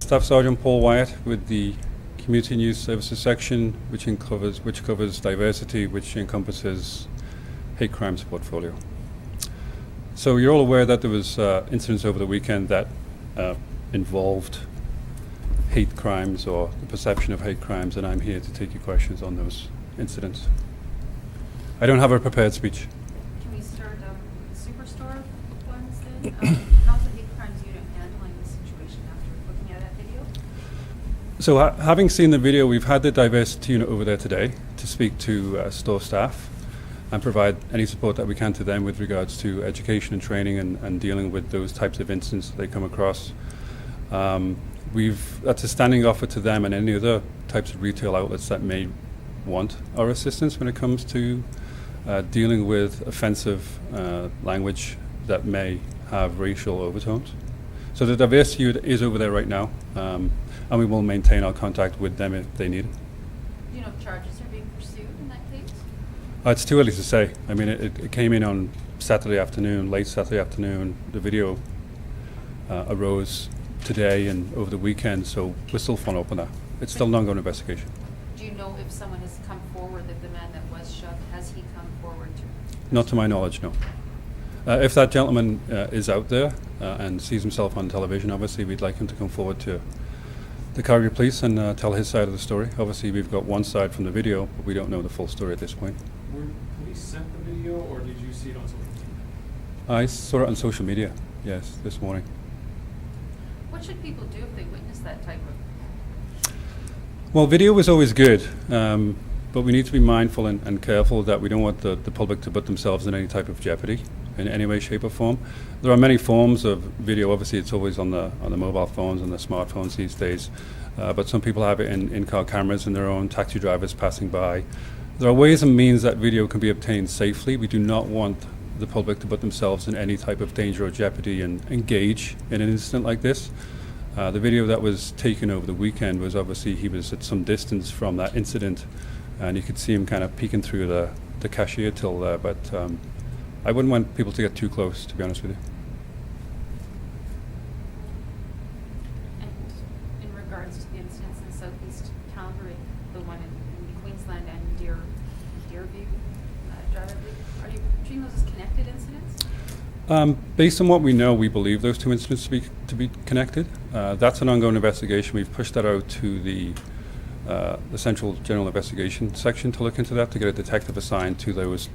Staff Sergeant Paul Wyatt with the Community News Services section, which covers diversity, which encompasses hate crimes portfolio. So you're all aware that there was incidents over the weekend that involved hate crimes or the perception of hate crimes, and I'm here to take your questions on those incidents. I don't have a prepared speech. Can we start Superstore ones then? How's the hate crimes unit handling the situation after looking at that video? So having seen the video, we've had the diversity unit over there today to speak to store staff and provide any support that we can to them with regards to education and training and dealing with those types of incidents that they come across. That's a standing offer to them and any other types of retail outlets that may want our assistance when it comes to dealing with offensive language that may have racial overtones. So the diversity unit is over there right now, and we will maintain our contact with them if they need it. Do you know if charges are being pursued in that case? It's too early to say. I mean, it came in on Saturday afternoon, late Saturday afternoon. The video arose today and over the weekend, so we're still following up on that. It's still an ongoing investigation. Do you know if someone has come forward, that the man that was shoved, has he come forward to? Not to my knowledge, no. If that gentleman is out there and sees himself on television, obviously we'd like him to come forward to the Calgary Police and tell his side of the story. Obviously we've got one side from the video, but we don't know the full story at this point. Were police sent the video, or did you see it on social media? I saw it on social media, yes, this morning. What should people do if they witness that type of? Well, video is always good, but we need to be mindful and careful that we don't want the public to put themselves in any type of jeopardy in any way, shape or form. There are many forms of video. Obviously, it's always on the mobile phones and the smartphones these days, but some people have it in car cameras and their own taxi drivers passing by. There are ways and means that video can be obtained safely. We do not want the public to put themselves in any type of danger or jeopardy and engage in an incident like this. The video that was taken over the weekend was obviously he was at some distance from that incident, and you could see him kind of peeking through the cashier till there, but I wouldn't want people to get too close, to be honest with you. And in regards to the incidents in Southeast Calgary, the one in Queensland and Deerview, are you treating those as connected incidents? Based on what we know, we believe those two incidents to be connected. That's an ongoing investigation. We've pushed that out to the Central General Investigation section to look into that, to get a detective assigned to those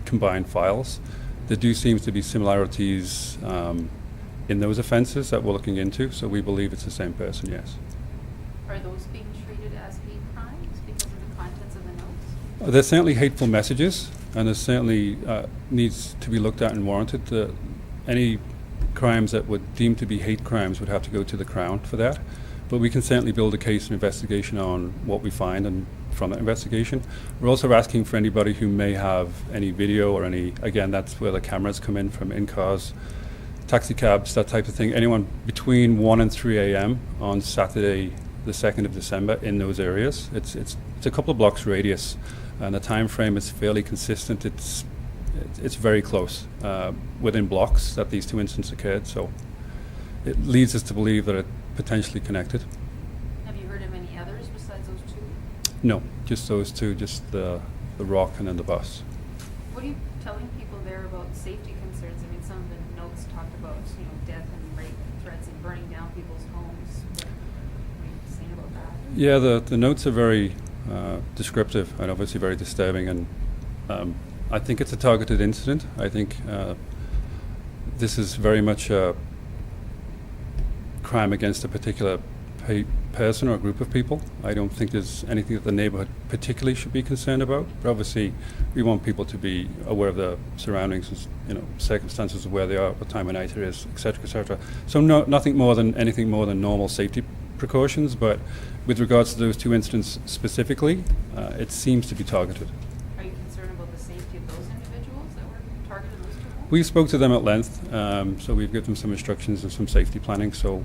combined files. There do seem to be similarities in those offences that we're looking into, so we believe it's the same person, yes. Are those being treated as hate crimes because of the contents of the notes? There's certainly hateful messages, and there certainly needs to be looked at and warranted. Any crimes that would deem to be hate crimes would have to go to the Crown for that. But we can certainly build a case and investigation on what we find and from that investigation. We're also asking for anybody who may have any video or any, again, that's where the cameras come in from in-cars, taxi cabs, that type of thing. Anyone between 1 and 3 a.m. on Saturday, the 2nd of December in those areas. It's a couple of blocks radius, and the time frame is fairly consistent. It's very close within blocks that these two incidents occurred, so it leads us to believe that it potentially connected. Have you heard of any others besides those two? No, just those two, just the rock and then the bus. What are you telling people there about safety concerns? I mean, some of the notes talked about, death and rape threats and burning down people's homes. What are you saying about that? Yeah, the notes are very descriptive and obviously very disturbing, and I think it's a targeted incident. I think this is very much a crime against a particular person or a group of people. I don't think there's anything that the neighbourhood particularly should be concerned about. But obviously, we want people to be aware of the surroundings, circumstances of where they are, what time of night it is, etc., etc. So nothing more than anything more than normal safety precautions. But with regards to those two incidents specifically, it seems to be targeted. Are you concerned about the safety of those individuals that were targeted in those two homes? We spoke to them at length, so we've given them some instructions and some safety planning. So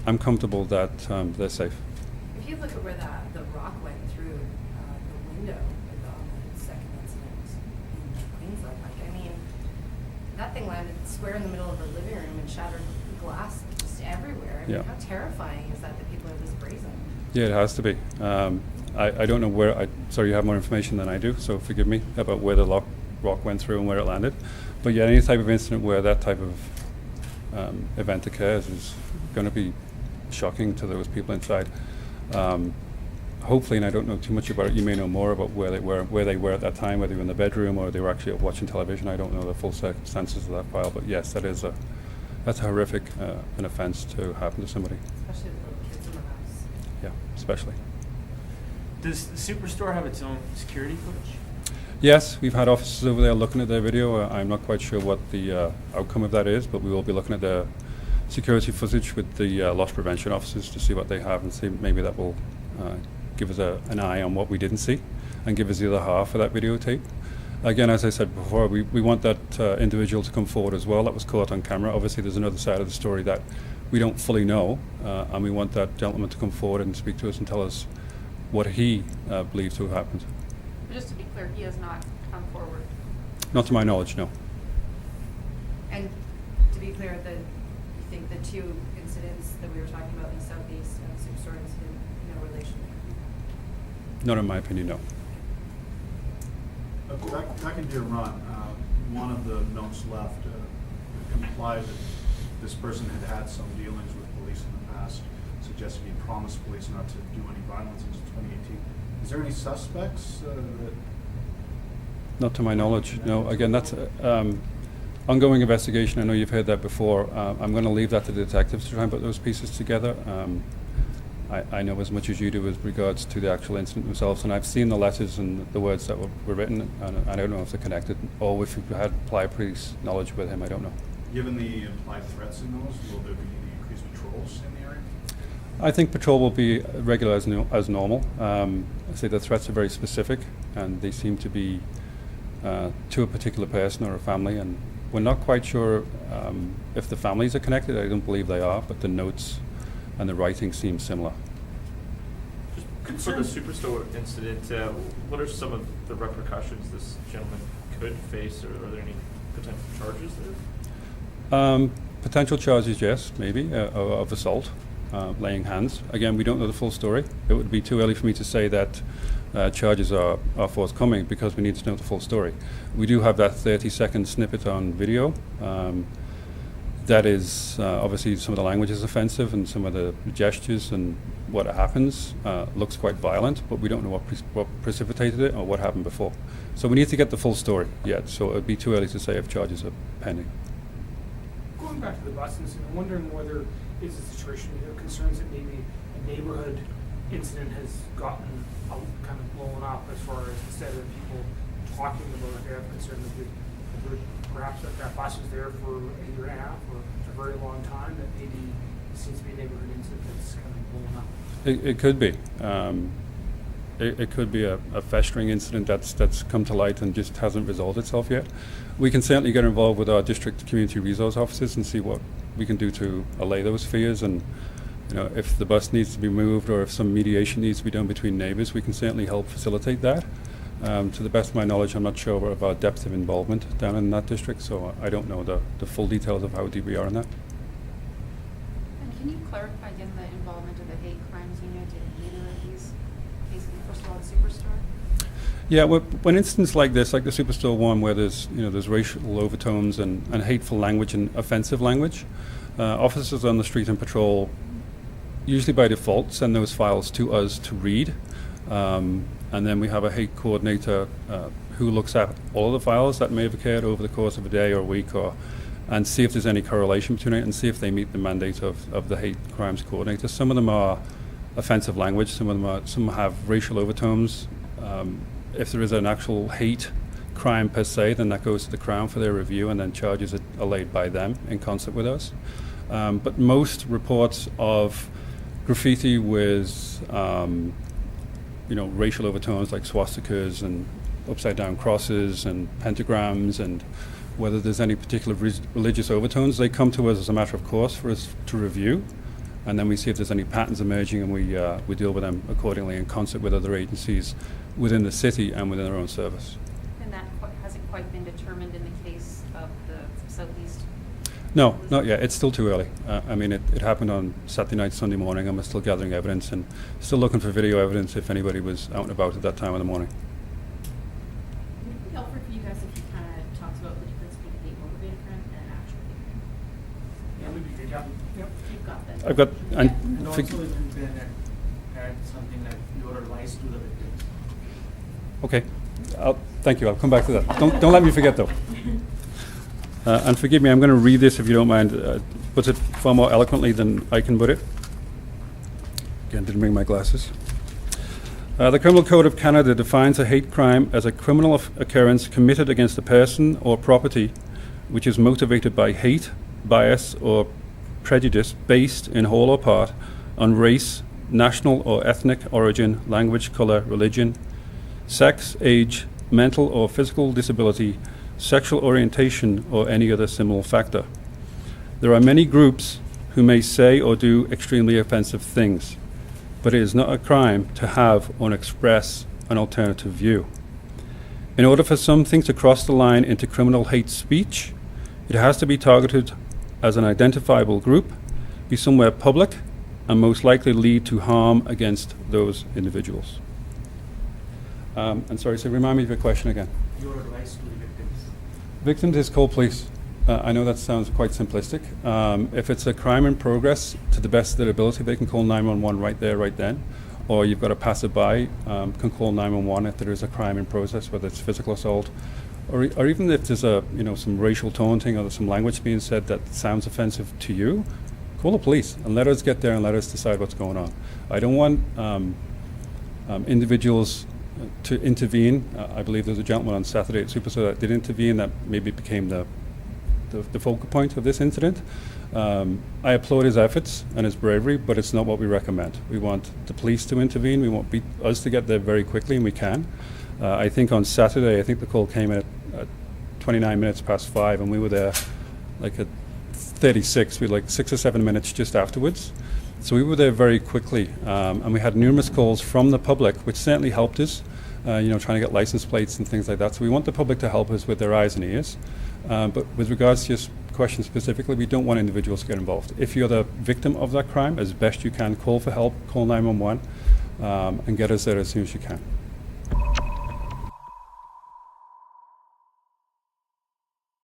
I'm comfortable that they're safe. If you look at where the rock went through the window on the second incident in Queensland, that thing landed square in the middle of her living room and shattered glass just everywhere. I Yeah. mean, how terrifying is that people are this brazen? Yeah, it has to be. I don't know where, sorry, you have more information than I do, so forgive me about where the rock went through and where it landed. But yeah, any type of incident where that type of event occurs is going to be shocking to those people inside. Hopefully, and I don't know too much about it, you may know more about where they were at that time, whether they were in the bedroom or they were actually watching television. I don't know the full circumstances of that file, but yes, that's a horrific an offence to happen to somebody. Especially with little kids in the house. Yeah, especially. Does the Superstore have its own security footage? Yes, we've had officers over there looking at their video. I'm not quite sure what the outcome of that is, but we will be looking at the security footage with the loss prevention officers to see what they have and see maybe that will give us an eye on what we didn't see and give us the other half of that videotape. Again, as I said before, we want that individual to come forward as well that was caught on camera. Obviously, there's another side of the story that we don't fully know, and we want that gentleman to come forward and speak to us and tell us what he believes to have happened. But just to be clear, he has not come forward. Not to my knowledge, no. And to be clear, you think the two incidents that we were talking about in the Southeast and the Superstore incident, no relation there? Not in my opinion, no. Back into your run, one of the notes left implied that this person had some dealings with police in the past, suggesting he promised police not to do any violence until 2018. Is there any suspects that... Not to my knowledge, no. Again, that's ongoing investigation. I know you've heard that before. I'm going to leave that to the detectives to try and put those pieces together. I know as much as you do with regards to the actual incident themselves, and I've seen the letters and the words that were written, and I don't know if they're connected, or if you've had prior police knowledge with him, I don't know. Given the implied threats in those, will there be any increased patrols in the area? I think patrol will be regular as normal. I say the threats are very specific, and they seem to be to a particular person or a family, and we're not quite sure if the families are connected. I don't believe they are, but the notes and the writing seem similar. Just for the Superstore incident, what are some of the repercussions this gentleman could face, or are there any potential charges there? Potential charges, yes, maybe, of assault, laying hands. Again, we don't know the full story. It would be too early for me to say that charges are forthcoming because we need to know the full story. We do have that 30-second snippet on video. That is obviously some of the language is offensive and some of the gestures and what happens looks quite violent, but we don't know what precipitated it or what happened before. So we need to get the full story yet, so it would be too early to say if charges are pending. Going back to the bus incident, I'm wondering whether it's a situation you have concerns that maybe a neighborhood incident has gotten out, kind of blown up, as far as instead of people talking about it, they have concern that perhaps that bus was there for a year and a half or a very long time, that maybe it seems to be a neighborhood incident that's kind of blown up. It could be. It could be a festering incident that's come to light and just hasn't resolved itself yet. We can certainly get involved with our district community resource officers and see what we can do to allay those fears. And if the bus needs to be moved or if some mediation needs to be done between neighbours, we can certainly help facilitate that. To the best of my knowledge, I'm not sure of our depth of involvement down in that district, so I don't know the full details of how deep we are in that. And can you clarify again the involvement of the hate crimes unit in either of these cases, first of all, the Superstore? Yeah, when incidents like this, like the Superstore one, where there's racial overtones and hateful language and offensive language, officers on the street and patrol usually by default send those files to us to read. And then we have a hate coordinator who looks at all of the files that may have occurred over the course of a day or a week, and see if there's any correlation between it and see if they meet the mandate of the hate crimes coordinator. Some of them are offensive language, some have racial overtones. If there is an actual hate crime per se, then that goes to the Crown for their review, and then charges are laid by them in concert with us. But most reports of graffiti with racial overtones like swastikas and upside down crosses and pentagrams, and whether there's any particular religious overtones, they come to us as a matter of course for us to review, and then we see if there's any patterns emerging, and we deal with them accordingly in concert with other agencies within the city and within our own service. And that hasn't quite been determined in the case of the Southeast? No, not yet. It's still too early. I mean, it happened on Saturday night, Sunday morning, and we're still gathering evidence and still looking for video evidence if anybody was out and about at that time in the morning. Would it be helpful for you guys if you kind of talked about the difference between a hate-motivated crime and an actual hate crime? Yeah, would be good, yeah. Yep. You've got that. I've got. Yeah. And also if you can add something like your advice to the victims. Okay. Thank you. I'll come back to that. Don't let me forget, though. And forgive me, I'm going to read this if you don't mind. Puts it far more eloquently than I can put it. Again, didn't bring my glasses. The Criminal Code of Canada defines a hate crime as a criminal occurrence committed against a person or property which is motivated by hate, bias, or prejudice based, in whole or part, on race, national or ethnic origin, language, colour, religion, sex, age, mental or physical disability, sexual orientation, or any other similar factor. There are many groups who may say or do extremely offensive things, but it is not a crime to have or express an alternative view. In order for something to cross the line into criminal hate speech, it has to be targeted as an identifiable group, be somewhere public, and most likely lead to harm against those individuals. And sorry, so remind me of your question again. Your advice to the victims. Victims is call police. I know that sounds quite simplistic. If it's a crime in progress, to the best of their ability, they can call 911 right there, right then. Or you've got a passerby, can call 911 if there is a crime in process, whether it's physical assault, or even if there's some racial taunting or there's some language being said that sounds offensive to you, call the police and let us get there and let us decide what's going on. I don't want individuals to intervene. I believe there's a gentleman on Saturday at Superstore that did intervene that maybe became the focal point of this incident. I applaud his efforts and his bravery, but it's not what we recommend. We want the police to intervene. We want us to get there very quickly, and we can. I think on Saturday, I think the call came in at 29 minutes past 5, and we were there like at 36. We were like 6 or 7 minutes just afterwards. So we were there very quickly, and we had numerous calls from the public, which certainly helped us, trying to get license plates and things like that. So we want the public to help us with their eyes and ears. But with regards to your question specifically, we don't want individuals to get involved. If you're the victim of that crime, as best you can, call for help, call 911, and get us there as soon as you can.